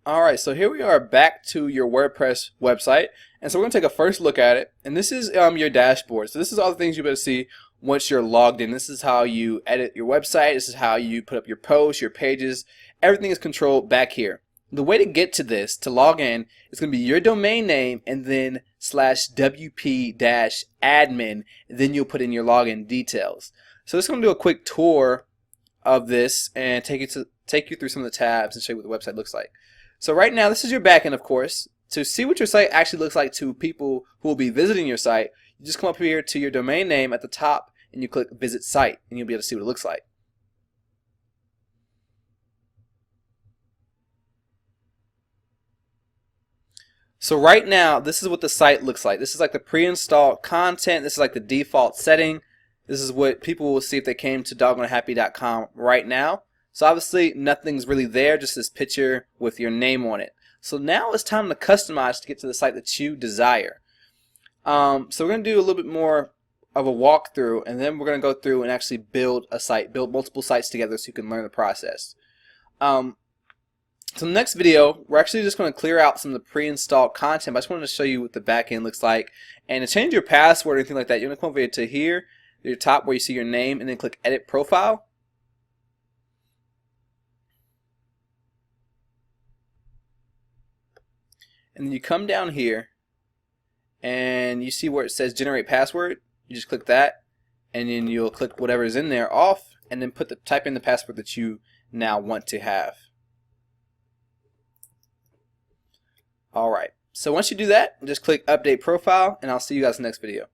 Alright, so here we are back to your WordPress website, and so we're going to take a first look at it, and this is your dashboard. So this is all the things you better see once you're logged in. This is how you edit your website, this is how you put up your posts, your pages, everything is controlled back here. The way to get to this, to log in, is going to be your domain name and then /wp-admin, and then you'll put in your login details. So just going to do a quick tour of this and take you through some of the tabs and show you what the website looks like. So right now, this is your backend, of course. To see what your site actually looks like to people who will be visiting your site, you just come up here to your domain name at the top and you click Visit Site, and you'll be able to see what it looks like. So right now, this is what the site looks like. This is like the pre-installed content. This is like the default setting. This is what people will see if they came to doggonehappy.com right now. So obviously nothing's really there, just this picture with your name on it. So now it's time to customize to get to the site that you desire. So we're going to do a little bit more of a walkthrough, and then we're going to go through and actually build a site, build multiple sites together so you can learn the process. So in the next video, we're actually just going to clear out some of the pre-installed content, but I just wanted to show you what the back end looks like. And to change your password or anything like that, you're going to come over here to here, your top where you see your name, and then click Edit Profile. And then you come down here and you see where it says generate password. You just click that, and then you'll click whatever is in there off, and then type in the password that you now want to have. Alright, so once you do that, just click update profile, and I'll see you guys in the next video.